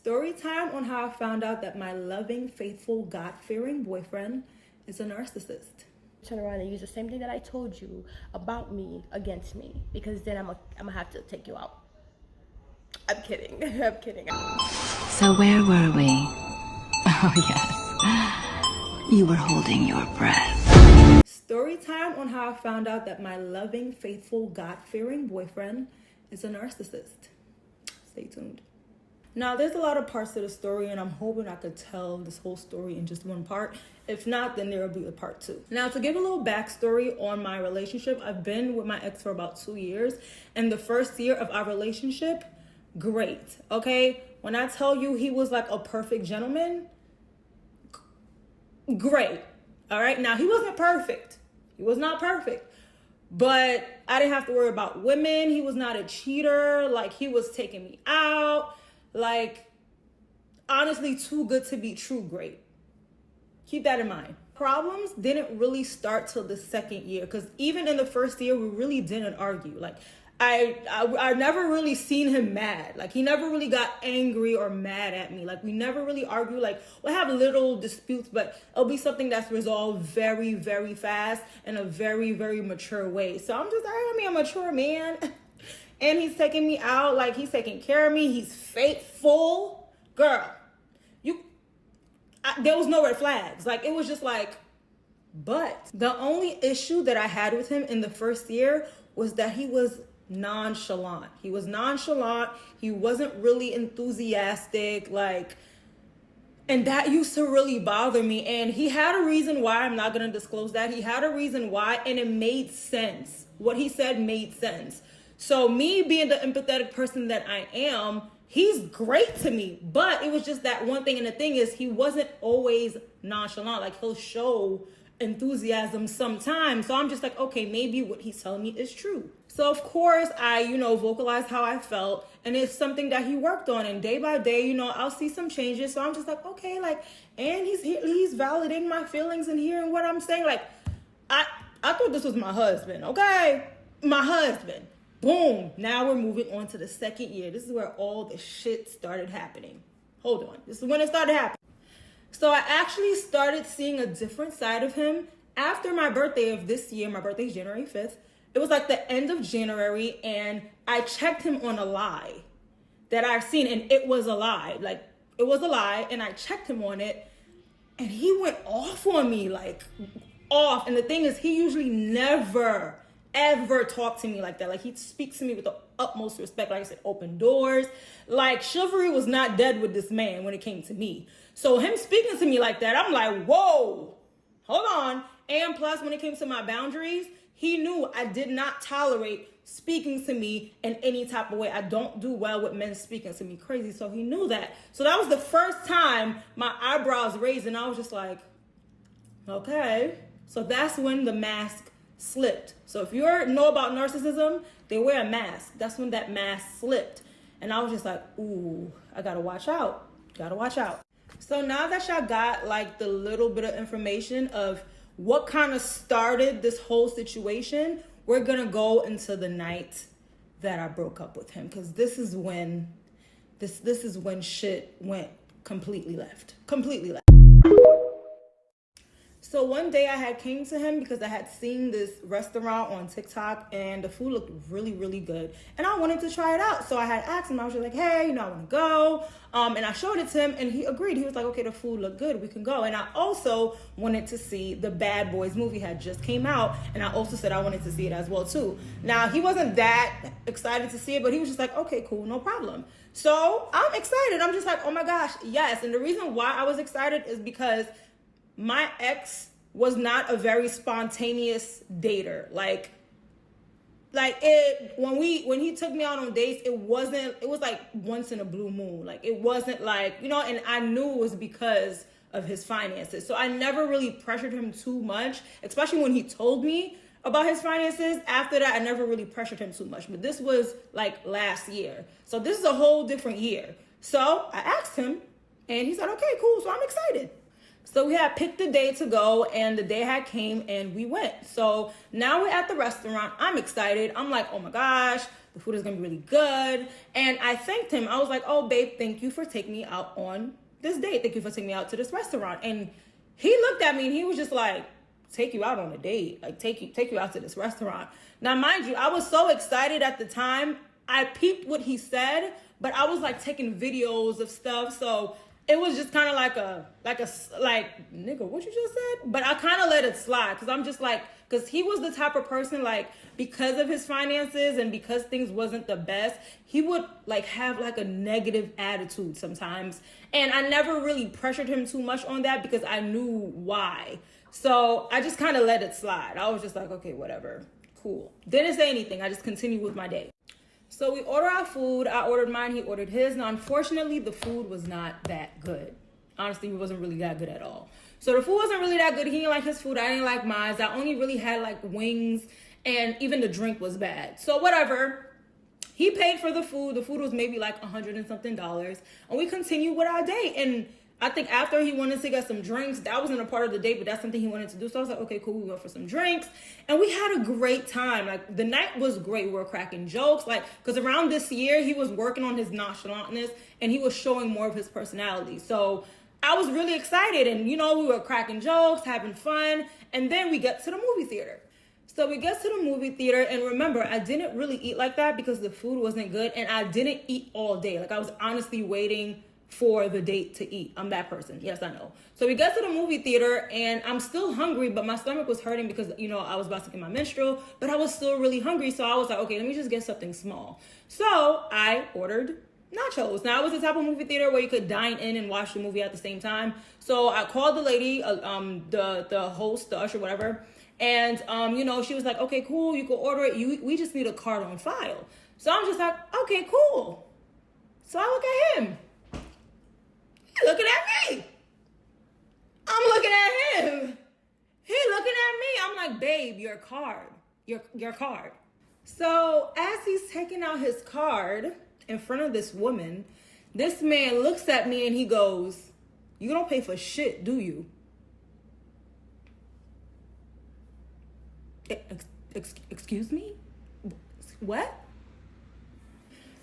Story time on how I found out that my loving, faithful, God-fearing boyfriend is a narcissist. Turn around and use the same thing that I told you about me against me, because then I'm gonna have to take you out. I'm kidding. I'm kidding. So where were we? Oh yes, you were holding your breath. Story time on how I found out that my loving, faithful, God-fearing boyfriend is a narcissist. Stay tuned. Now, there's a lot of parts to the story, and I'm hoping I could tell this whole story in just one part. If not, then there will be a part 2. Now, to give a little backstory on my relationship, I've been with my ex for about 2 years, and the first year of our relationship, great, okay? When I tell you he was like a perfect gentleman, great, all right? Now, he wasn't perfect. He was not perfect. But I didn't have to worry about women. He was not a cheater. Like, he was taking me out. Like, honestly, too good to be true great. Keep that in mind. Problems didn't really start till the second year, because even in the first year, we really didn't argue. Like, I never really seen him mad. Like, he never really got angry or mad at me. Like, we never really argue. Like, we'll have little disputes, but it'll be something that's resolved very, very fast in a very, very mature way. So I'm just, a mature man. And he's taking me out, like, he's taking care of me. He's faithful. Girl, there was no red flags. Like, it was just like, but the only issue that I had with him in the first year was that he was nonchalant. He was nonchalant. He wasn't really enthusiastic, like, and that used to really bother me. And he had a reason why. I'm not going to disclose that. He had a reason why, and it made sense. What he said made sense. So me being the empathetic person that I am, he's great to me. But it was just that one thing. And the thing is, he wasn't always nonchalant. Like, he'll show enthusiasm sometimes. So I'm just like, okay, maybe what he's telling me is true. So of course I, vocalized how I felt, and it's something that he worked on, and day by day, I'll see some changes. So I'm just like, okay, like, and he's validating my feelings and hearing what I'm saying. Like, I thought this was my husband, okay? My husband. Boom. Now we're moving on to the second year. This is where all the shit started happening. Hold on. This is when it started happening. So I actually started seeing a different side of him after my birthday of this year. My birthday is January 5th. It was like the end of January, and I checked him on a lie that I've seen, and it was a lie. Like, it was a lie, and I checked him on it, and he went off on me, like, off. And the thing is, he usually never, ever talked to me like that. Like, he speaks to me with the utmost respect. Like I said, open doors. Like, chivalry was not dead with this man when it came to me. So him speaking to me like that, I'm like, whoa, hold on. And plus, when it came to my boundaries, he knew I did not tolerate speaking to me in any type of way. I don't do well with men speaking to me crazy. So he knew that. So that was the first time my eyebrows raised, and I was just like, okay. So that's when the mask slipped. So if you know about narcissism, they wear a mask. That's when that mask slipped. And I was just like, ooh, I gotta watch out. Gotta watch out. So now that y'all got like the little bit of information of what kind of started this whole situation, we're gonna go into the night that I broke up with him, because this is when shit went completely left. So one day I had came to him because I had seen this restaurant on TikTok, and the food looked really, really good. And I wanted to try it out. So I had asked him, I was just like, hey, I want to go. And I showed it to him, and he agreed. He was like, okay, the food looked good. We can go. And I also wanted to see the Bad Boys movie had just came out. And I also said I wanted to see it as well, too. Now, he wasn't that excited to see it, but he was just like, okay, cool, no problem. So I'm excited. I'm just like, oh my gosh, yes. And the reason why I was excited is because my ex was not a very spontaneous dater. Like when he took me out on dates, it was like once in a blue moon. Like, it wasn't like, and I knew it was because of his finances. So I never really pressured him too much, especially when he told me about his finances. After that, I never really pressured him too much. But this was like last year. So this is a whole different year. So I asked him, and he said, okay, cool. So I'm excited. So we had picked the day to go, and the day had came, and we went. So now we're at the restaurant. I'm excited. I'm like, oh my gosh, the food is gonna be really good. And I thanked him. I was like, oh, babe, thank you for taking me out on this date. Thank you for taking me out to this restaurant. And he looked at me and he was just like, take you out on a date, like take you out to this restaurant. Now, mind you, I was so excited at the time. I peeped what he said, but I was like taking videos of stuff, so it was just kind of like nigga, what you just said? But I kind of let it slide because I'm just like, because he was the type of person, like, because of his finances and because things wasn't the best, he would like have like a negative attitude sometimes, and I never really pressured him too much on that because I knew why. So I just kind of let it slide. I was just like, okay, whatever, cool. Didn't say anything. I just continued with my day. So we order our food. I ordered mine. He ordered his. Now, unfortunately, the food was not that good. Honestly, it wasn't really that good at all. So the food wasn't really that good. He didn't like his food. I didn't like mine. I only really had like wings, and even the drink was bad. So whatever. He paid for the food. The food was maybe like $100 and something, and we continued with our date. And I think after he wanted to get some drinks, that wasn't a part of the date, but that's something he wanted to do. So I was like, okay, cool. We went for some drinks and we had a great time. Like, the night was great. We were cracking jokes. Like, because around this year, he was working on his nonchalantness and he was showing more of his personality. So I was really excited. And, you know, we were cracking jokes, having fun. And then we get to the movie theater. So we get to the movie theater, and remember, I didn't really eat like that because the food wasn't good, and I didn't eat all day. Like, I was honestly waiting for the date to eat. I'm that person. Yes, I know. So we get to the movie theater, and I'm still hungry, but my stomach was hurting because, you know, I was about to get my menstrual, but I was still really hungry. So I was like, okay, let me just get something small. So I ordered nachos. Now, it was the type of movie theater where you could dine in and watch the movie at the same time. So I called the lady, the host, the usher, whatever. And, you know, she was like, okay, cool, you can order it. We just need a card on file. So I'm just like, okay, cool. So I look at him. He looking at me. I'm looking at him. He looking at me. I'm like, babe, your card. Your card. So as he's taking out his card in front of this woman, this man looks at me and he goes, you don't pay for shit, do you? Excuse me? What?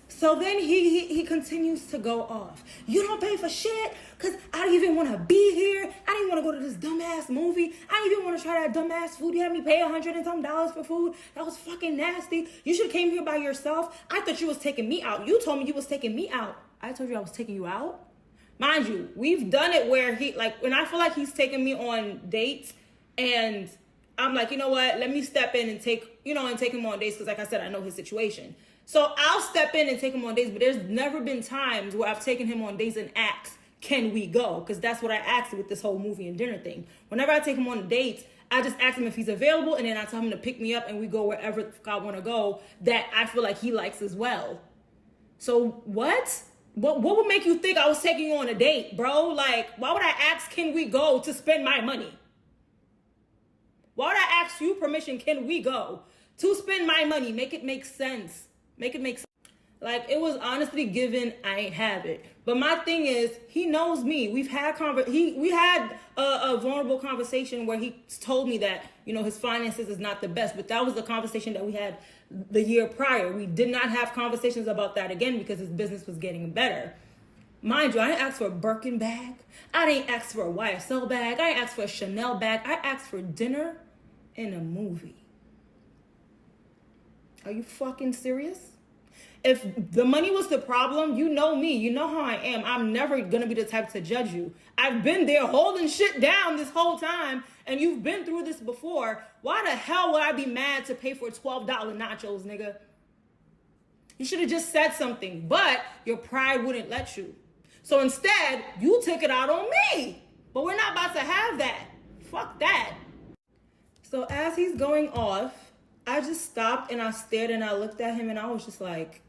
So then he continues to go off. You don't pay for shit because I don't even want to be here. I didn't want to go to this dumbass movie. I didn't even want to try that dumbass food. You had me pay $100 and some for food. That was fucking nasty. You should have came here by yourself. I thought you was taking me out. You told me you was taking me out. I told you I was taking you out. Mind you, we've done it where when I feel like he's taking me on dates and I'm like, you know what? Let me step in and take him on dates because, like I said, I know his situation. So I'll step in and take him on dates, but there's never been times where I've taken him on dates and asked, can we go? Because that's what I asked with this whole movie and dinner thing. Whenever I take him on dates, I just ask him if he's available, and then I tell him to pick me up and we go wherever I want to go that I feel like he likes as well. So what? What would make you think I was taking you on a date, bro? Like, why would I ask, can we go to spend my money? Why would I ask you permission, can we go to spend my money? Make it make sense. Make it make sense. Like, it was honestly given, I ain't have it. But my thing is, he knows me. We had a vulnerable conversation where he told me that, you know, his finances is not the best. But that was the conversation that we had the year prior. We did not have conversations about that again because his business was getting better. Mind you, I didn't ask for a Birkin bag. I didn't ask for a YSL bag. I didn't ask for a Chanel bag. I asked for dinner and a movie. Are you fucking serious? If the money was the problem, you know me. You know how I am. I'm never going to be the type to judge you. I've been there holding shit down this whole time, and you've been through this before. Why the hell would I be mad to pay for $12 nachos, nigga? You should have just said something, but your pride wouldn't let you. So instead, you took it out on me. But we're not about to have that. Fuck that. So as he's going off, I just stopped and I stared and I looked at him and I was just like,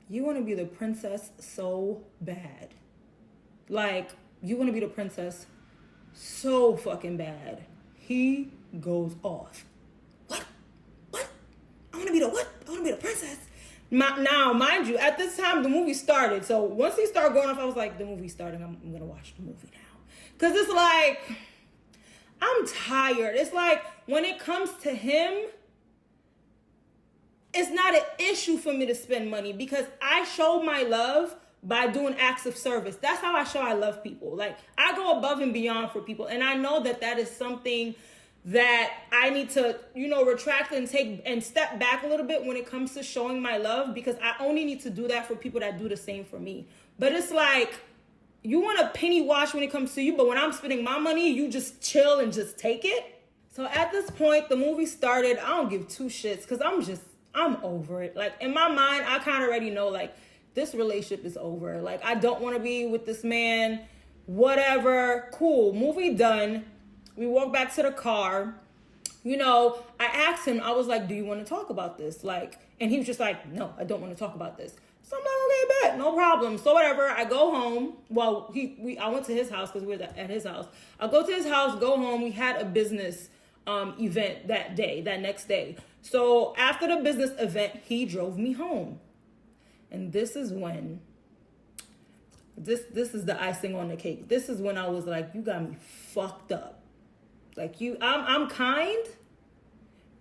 you want to be the princess so bad. Like, you want to be the princess so fucking bad. He goes off. What? I want to be the what? I want to be the princess. Now, mind you, at this time, the movie started. So once he started going off, I was like, the movie's starting. I'm going to watch the movie now. Because it's like, I'm tired. It's like, when it comes to him, it's not an issue for me to spend money because I show my love by doing acts of service. That's how I show I love people. Like, I go above and beyond for people. And I know that that is something that I need to, retract and take and step back a little bit when it comes to showing my love, because I only need to do that for people that do the same for me. But it's like, you want a penny wash when it comes to you, but when I'm spending my money, you just chill and just take it. So at this point, the movie started. I don't give two shits because I'm over it. Like, in my mind, I kind of already know, like, this relationship is over. Like, I don't want to be with this man. Whatever. Cool. Movie done. We walk back to the car. I asked him, I was like, do you want to talk about this? Like, and he was just like, no, I don't want to talk about this. So I'm like, okay, bet, no problem. So whatever, I go home. Well, I went to his house because we were at his house. I go to his house, go home. We had a business event that next day. So after the business event, he drove me home. And this is when, this is the icing on the cake. This is when I was like, you got me fucked up. Like, I'm kind,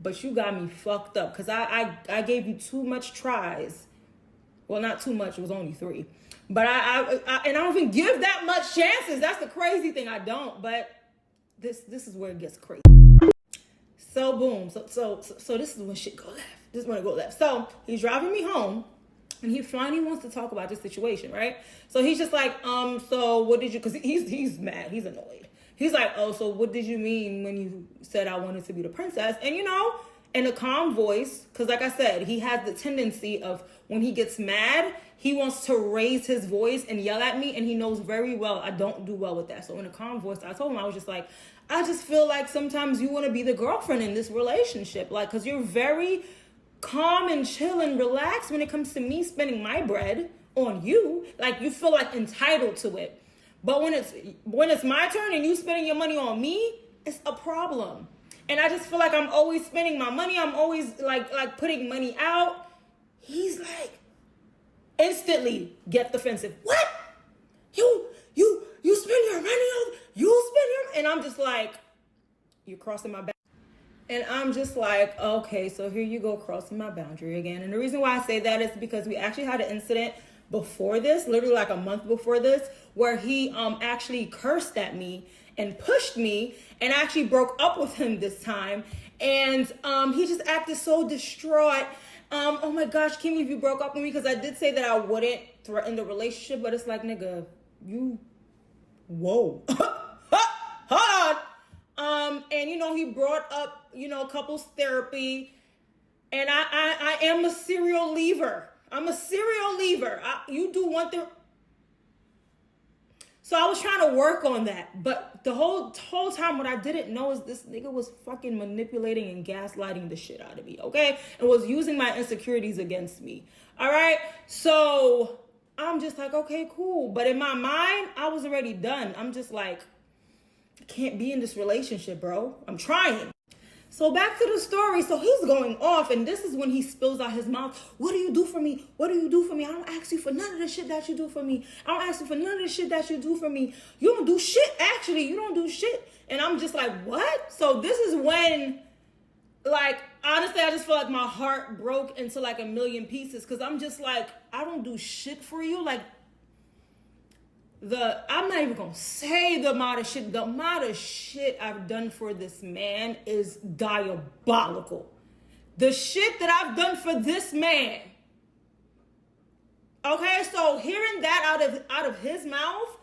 but you got me fucked up. Because I gave you too much tries. Well, not too much. It was only 3. But I don't even give that much chances. That's the crazy thing. I don't. But this is where it gets crazy. So boom. So this is when shit go left. This is when it go left. So he's driving me home, and he finally wants to talk about this situation, right? So he's just like, so what did you? Because he's mad. He's annoyed. He's like, oh, so what did you mean when you said I wanted to be the princess? And in a calm voice, because like I said, he has the tendency of, when he gets mad, he wants to raise his voice and yell at me, and he knows very well I don't do well with that. So in a calm voice, I told him, I was just like, I just feel like sometimes you want to be the girlfriend in this relationship, like, because you're very calm and chill and relaxed when it comes to me spending my bread on you. Like, you feel like entitled to it. But when it's my turn and you spending your money on me, it's a problem. And I just feel like I'm always spending my money. I'm always like putting money out. He's like, instantly get defensive. What? You spend your money on, and I'm just like, you're crossing my boundary. And I'm just like, okay, so here you go, crossing my boundary again. And the reason why I say that is because we actually had an incident before this, literally like a month before this, where he actually cursed at me and pushed me, and I actually broke up with him this time. And he just acted so distraught. Oh my gosh, Kimmy, if you broke up with me, because I did say that I wouldn't threaten the relationship, but it's like, nigga, whoa. Hold on. And he brought up, couples therapy, and I am a serial leaver. I'm a serial leaver. You do one thing. So I was trying to work on that. But the whole time, what I didn't know is this nigga was fucking manipulating and gaslighting the shit out of me, okay? And was using my insecurities against me, all right? So I'm just like, okay, cool. But in my mind, I was already done. I'm just like, I can't be in this relationship, bro. I'm trying. So back to the story. So he's going off, and this is when he spills out his mouth. What do you do for me? What do you do for me? I don't ask you for none of the shit that you do for me. I don't ask you for none of the shit that you do for me. You don't do shit, actually. You don't do shit. And I'm just like, what? So this is when, like, honestly, I just feel like my heart broke into like a million pieces, because I'm just like, I don't do shit for you. Like, I'm not even gonna say the amount of shit I've done for this man is diabolical. The shit that I've done for this man. Okay, so hearing that out of his mouth,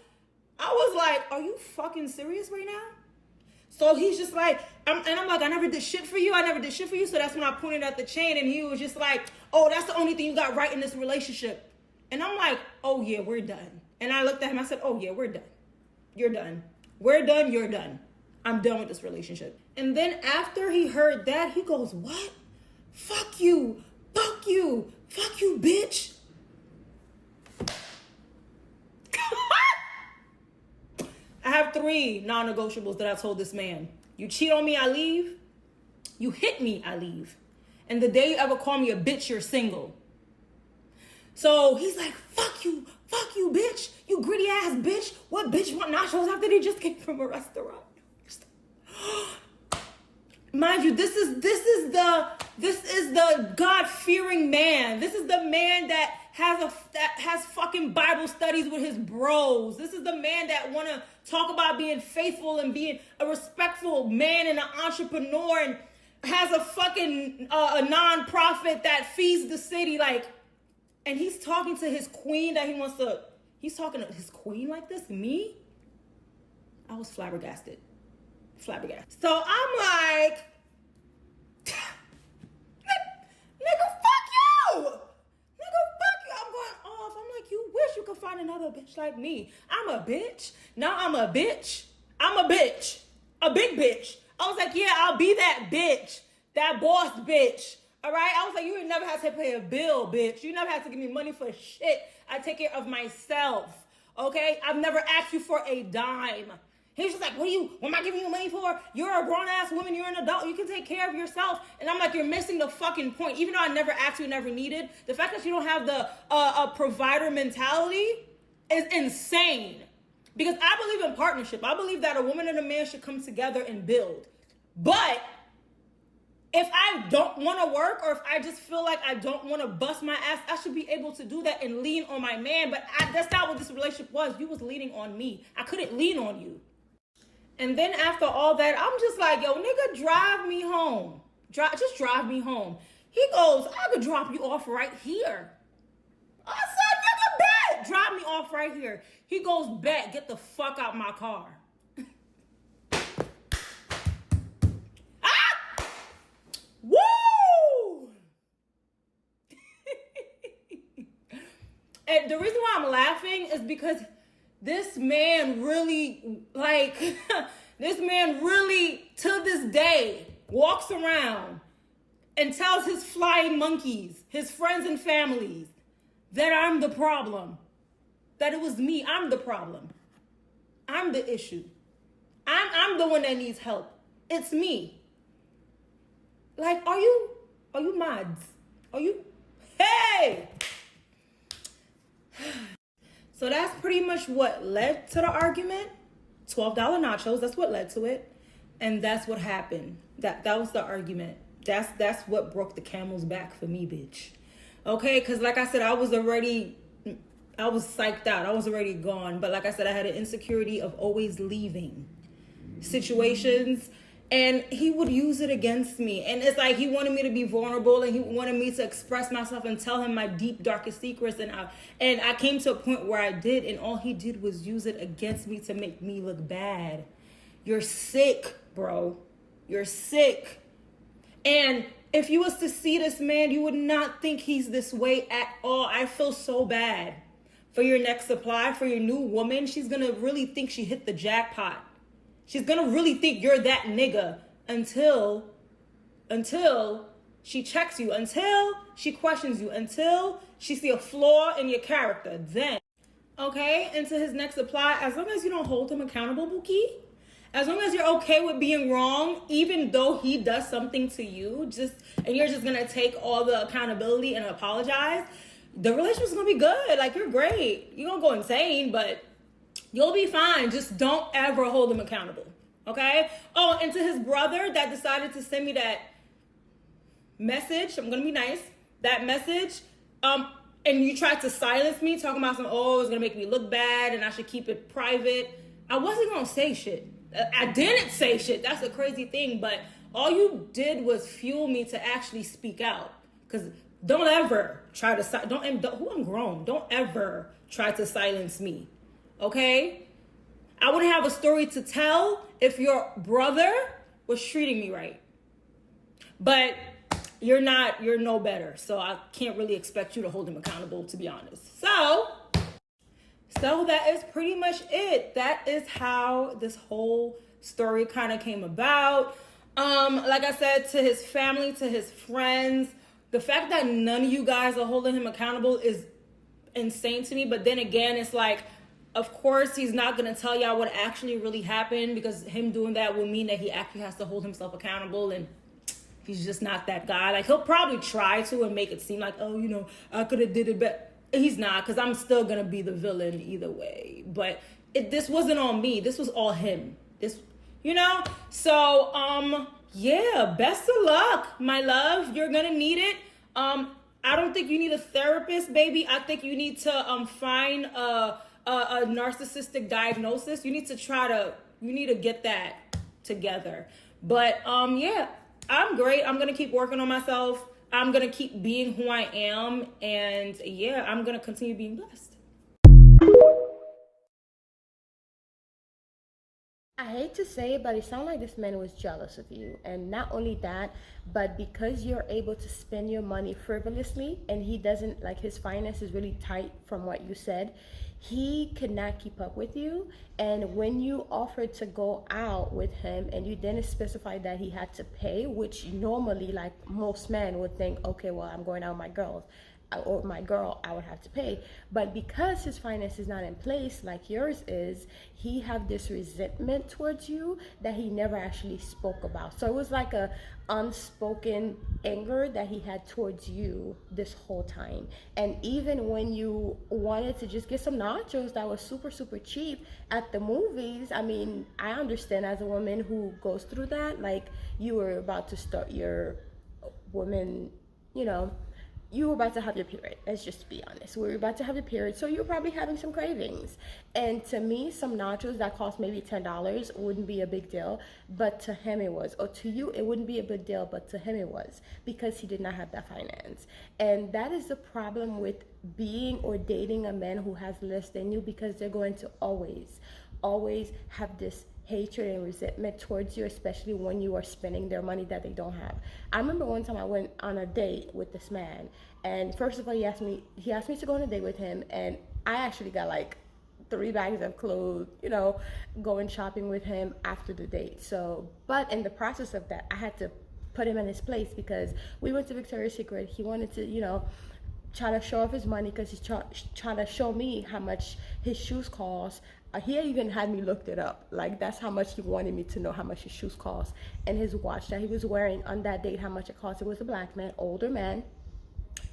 I was like, are you fucking serious right now? So he's just like, I'm like, I never did shit for you. So that's when I pointed at the chain, and he was just like, oh, that's the only thing you got right in this relationship. And I'm like, oh yeah, we're done. And I looked at him, I said, oh yeah, we're done. You're done. We're done, you're done. I'm done with this relationship. And then after he heard that, he goes, what? Fuck you, bitch. I have 3 non-negotiables that I told this man. You cheat on me, I leave. You hit me, I leave. And the day you ever call me a bitch, you're single. So he's like, fuck you, bitch. You gritty ass bitch. What bitch want nachos after they just came from a restaurant? Mind you, this is the This is the God-fearing man. This is the man that has fucking Bible studies with his bros. This is the man that want to talk about being faithful and being a respectful man and an entrepreneur and has a fucking a nonprofit that feeds the city. Like, and he's talking to his queen that he's talking to his queen like this? Me? I was flabbergasted. So I'm like, nigga, fuck you. I'm going off. I'm like, you wish you could find another bitch like me. I'm a bitch. Now I'm a bitch. A big bitch. I was like, yeah, I'll be that bitch. That boss bitch. All right? I was like, you ain't never had to pay a bill, bitch. You never had to give me money for shit. I take care of myself. Okay? I've never asked you for a dime. He was just like, what am I giving you money for? You're a grown-ass woman. You're an adult. You can take care of yourself. And I'm like, you're missing the fucking point. Even though I never asked you, never needed, the fact that you don't have the provider mentality is insane. Because I believe in partnership. I believe that a woman and a man should come together and build. But if I don't want to work, or if I just feel like I don't want to bust my ass, I should be able to do that and lean on my man. But that's not what this relationship was. You was leaning on me. I couldn't lean on you. And then after all that, I'm just like, yo, nigga, drive me home. Just drive me home. He goes, I could drop you off right here. I said, nigga, bet. Drop me off right here. He goes, bet. Get the fuck out my car. Ah! Woo! And the reason why I'm laughing is because this man really, to this day, walks around and tells his flying monkeys, his friends and families, that I'm the problem. That it was me. I'm the problem. I'm the issue. I'm the one that needs help. It's me. Like, are you mods? Are you? Hey! So that's pretty much what led to the argument. $12 nachos, that's what led to it. And that's what happened. That was the argument. That's what broke the camel's back for me, bitch. Okay, because like I said, I was psyched out. I was already gone. But like I said, I had an insecurity of always leaving situations. And he would use it against me. And it's like he wanted me to be vulnerable and he wanted me to express myself and tell him my deep, darkest secrets. And I came to a point where I did, and all he did was use it against me to make me look bad. You're sick, bro. You're sick. And if you was to see this man, you would not think he's this way at all. I feel so bad for your next supply, for your new woman. She's going to really think she hit the jackpot. She's going to really think you're that nigga until she checks you, until she questions you, until she see a flaw in your character. Then, okay, into his next supply, as long as you don't hold him accountable, Buki, as long as you're okay with being wrong, even though he does something to you, and you're just going to take all the accountability and apologize, the relationship's going to be good. Like, you're great. You're going to go insane, but you'll be fine. Just don't ever hold him accountable. Okay? Oh, and to his brother that decided to send me that message, I'm going to be nice, that message, and you tried to silence me, talking about it's going to make me look bad and I should keep it private. I wasn't going to say shit. I didn't say shit. That's a crazy thing. But all you did was fuel me to actually speak out. Because don't ever try to, I'm grown. Don't ever try to silence me. Okay? I wouldn't have a story to tell if your brother was treating me right. But you're no better. So I can't really expect you to hold him accountable, to be honest. So that is pretty much it. That is how this whole story kind of came about. Like I said, to his family, to his friends, the fact that none of you guys are holding him accountable is insane to me. But then again, it's like, of course, he's not going to tell y'all what actually really happened, because him doing that will mean that he actually has to hold himself accountable, and he's just not that guy. Like, he'll probably try to and make it seem like, oh, I could have did it better. He's not, because I'm still going to be the villain either way. But this wasn't on me. This was all him. So, Yeah, best of luck, my love. You're gonna need it. I don't think you need a therapist, baby. I think you need to find a narcissistic diagnosis. You need to get that together. But yeah, I'm great. I'm gonna keep working on myself. I'm gonna keep being who I am, and yeah, I'm gonna continue being blessed. I hate to say it, but it sounds like this man was jealous of you. And not only that, but because you're able to spend your money frivolously and he doesn't, like, his finance is really tight from what you said, he could not keep up with you. And when you offered to go out with him and you didn't specify that he had to pay, which normally, like, most men would think, okay, well, I'm going out with my girls or my girl, I would have to pay. But because his finance is not in place like yours is, he have this resentment towards you that he never actually spoke about. So it was like a unspoken anger that he had towards you this whole time. And even when you wanted to just get some nachos that was super super cheap at the movies, I mean, I understand as a woman who goes through that, like, you were about to start your woman, you know, you were about to have your period. Let's just be honest. We were about to have your period, so you're probably having some cravings. And to me, some nachos that cost maybe $10 wouldn't be a big deal, but to him it was. Or to you, it wouldn't be a big deal, but to him it was, because he did not have that finance. And that is the problem with being or dating a man who has less than you, because they're going to always have this hatred and resentment towards you, especially when you are spending their money that they don't have. I remember one time I went on a date with this man, and first of all, he asked me to go on a date with him, and I actually got like 3 bags of clothes, you know, going shopping with him after the date. So, but in the process of that, I had to put him in his place, because we went to Victoria's Secret. He wanted to, you know, try to show off his money, because he's trying to show me how much his shoes cost. He even had me looked it up. Like, that's how much he wanted me to know how much his shoes cost. And his watch that he was wearing on that date, how much it cost. It was a black man, older man.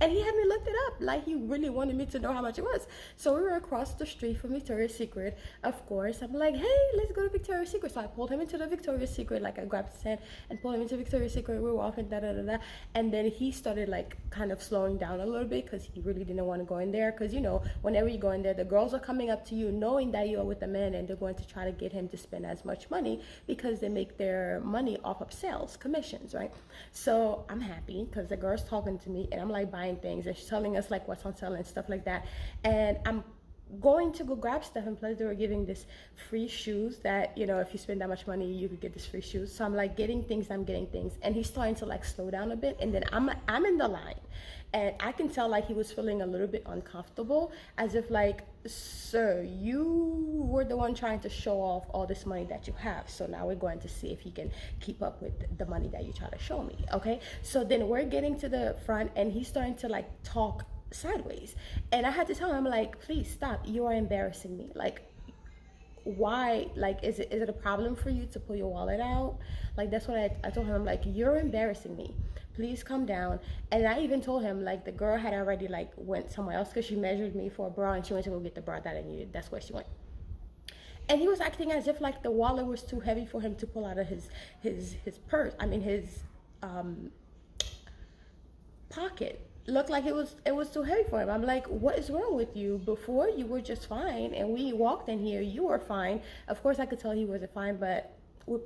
And he had me looked it up. Like, he really wanted me to know how much it was. So we were across the street from Victoria's Secret. Of course, I'm like, hey, let's go to Victoria's Secret. So I pulled him into the Victoria's Secret. Like, I grabbed his hand and pulled him into Victoria's Secret. We were walking, da-da-da-da. And then he started, like, kind of slowing down a little bit, because he really didn't want to go in there. Because, you know, whenever you go in there, the girls are coming up to you knowing that you are with a man, and they're going to try to get him to spend as much money, because they make their money off of sales, commissions, right? So I'm happy, because the girl's talking to me, and I'm, like, buying things, and she's telling us like what's on sale and stuff like that. And I'm going to go grab stuff, and plus they were giving this free shoes that, you know, if you spend that much money you could get this free shoes. So I'm like getting things, and he's starting to like slow down a bit, and then I'm in the line, and I can tell like he was feeling a little bit uncomfortable, as if like, sir, you were the one trying to show off all this money that you have, so now we're going to see if he can keep up with the money that you try to show me. Okay, so then we're getting to the front, and he's starting to like talk sideways, and I had to tell him, like, please stop, you are embarrassing me. Like, why? Like, is it a problem for you to pull your wallet out? Like, that's what I told him. I'm like, you're embarrassing me, please calm down. And I even told him, like, the girl had already like went somewhere else, because she measured me for a bra, and she went to go get the bra that I needed. That's where she went. And he was acting as if like the wallet was too heavy for him to pull out of his purse, I mean his pocket. Looked like it was too heavy for him. I'm like, what is wrong with you? Before you were just fine, and we walked in here, you were fine. Of course I could tell he wasn't fine, but we're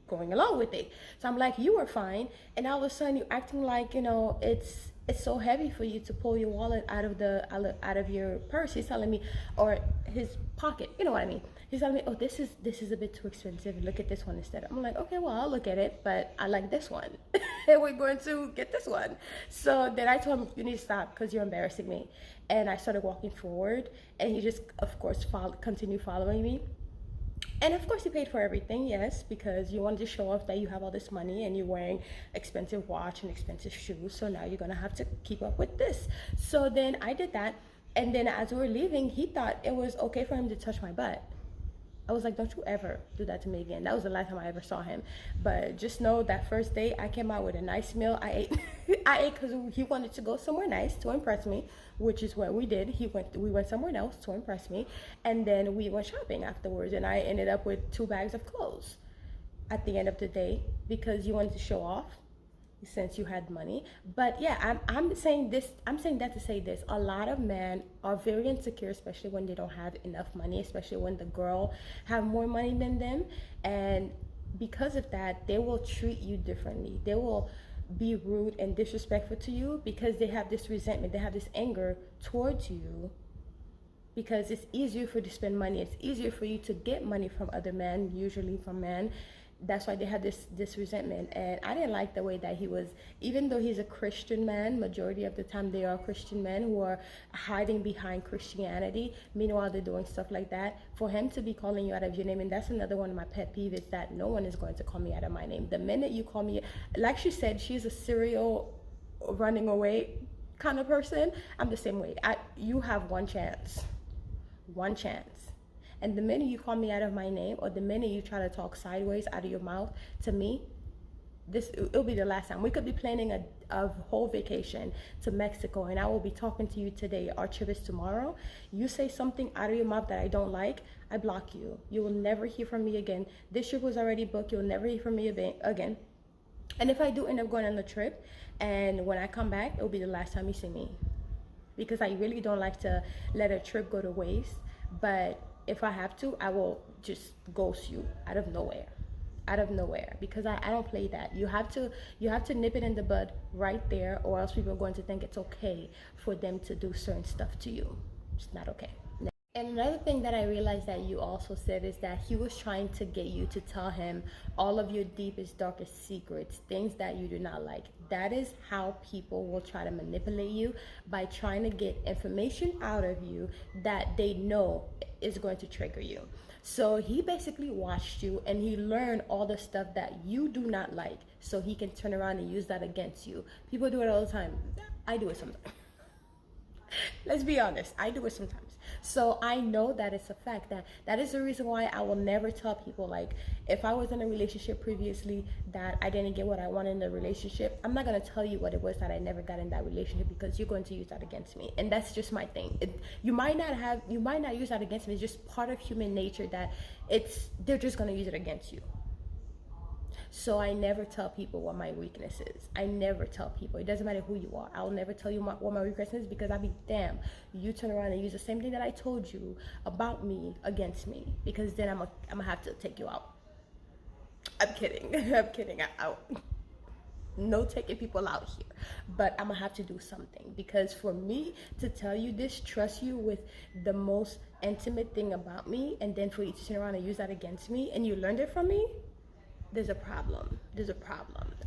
going along with it. So I'm like, you were fine, and all of a sudden you're acting like, you know, it's so heavy for you to pull your wallet out of your purse. He's telling me, or his pocket, you know what I mean. He's telling me, oh, this is a bit too expensive, look at this one instead. I'm like, okay, well, I'll look at it, but I like this one. And we're going to get this one. So then I told him, you need to stop, because you're embarrassing me. And I started walking forward, and he just, of course, continued following me. And of course he paid for everything, yes, because you wanted to show off that you have all this money, and you're wearing expensive watch and expensive shoes, so now you're gonna have to keep up with this. So then I did that, and then as we were leaving, he thought it was okay for him to touch my butt. I was like, don't you ever do that to me again. That was the last time I ever saw him. But just know that first day I came out with a nice meal. I ate I ate because he wanted to go somewhere nice to impress me, which is what we did. We went somewhere else to impress me, and then we went shopping afterwards, and I ended up with 2 bags of clothes. at the end of the day because you wanted to show off since you had money. But yeah, I'm saying this, I'm saying that to say this: a lot of men are very insecure, especially when they don't have enough money, especially when the girl have more money than them. And because of that, they will treat you differently. They will be rude and disrespectful to you because they have this resentment, they have this anger towards you, because it's easier for you to spend money. It's easier for you to get money from other men, usually from men. That's why they had this resentment. And I didn't like the way that he was, even though he's a Christian man, majority of the time they are Christian men who are hiding behind Christianity. Meanwhile, they're doing stuff like that. For him to be calling you out of your name, and that's another one of my pet peeves, is that no one is going to call me out of my name. The minute you call me, like she said, she's a serial running away kind of person. I'm the same way. You have one chance. And the minute you call me out of my name, or the minute you try to talk sideways out of your mouth to me, it'll be the last time. We could be planning a whole vacation to Mexico, and I will be talking to you today. Our trip is tomorrow. You say something out of your mouth that I don't like, I block you. You will never hear from me again. This trip was already booked. You'll never hear from me again. And if I do end up going on the trip, and when I come back, it'll be the last time you see me, because I really don't like to let a trip go to waste. But if I have to, I will just ghost you out of nowhere, because I don't play that. You have to nip it in the bud right there, or else people are going to think it's okay for them to do certain stuff to you. It's not okay. And another thing that I realized that you also said is that he was trying to get you to tell him all of your deepest, darkest secrets, things that you do not like. That is how people will try to manipulate you, by trying to get information out of you that they know is going to trigger you. So he basically watched you, and he learned all the stuff that you do not like, so he can turn around and use that against you. People do it all the time. I do it sometimes. Let's be honest, I do it sometimes. So I know that it's a fact. That is the reason why I will never tell people, like, if I was in a relationship previously that I didn't get what I wanted in the relationship, I'm not going to tell you what it was that I never got in that relationship, because you're going to use that against me. And that's just my thing. You might not use that against me. It's just part of human nature that they're just going to use it against you. So I never tell people what my weakness is. I never tell people. It doesn't matter who you are. I will never tell you what my weakness is, because I'll be damn. You turn around and use the same thing that I told you about me against me, because then I'm gonna have to take you out. I'm kidding. I'm kidding. No taking people out here, but I'm gonna have to do something, because for me to tell you this, trust you with the most intimate thing about me, and then for you to turn around and use that against me, and you learned it from me, there's a problem.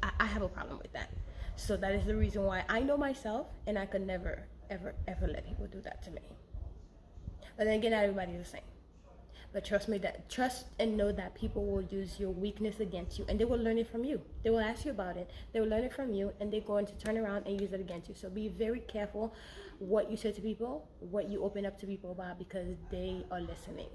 I have a problem with that. So that is the reason why I know myself, and I could never, ever, ever let people do that to me. But then again, not everybody's the same. But trust and know that people will use your weakness against you, and they will learn it from you. They will ask you about it. They will learn it from you, and they're going to turn around and use it against you. So be very careful what you say to people, what you open up to people about, because they are listening.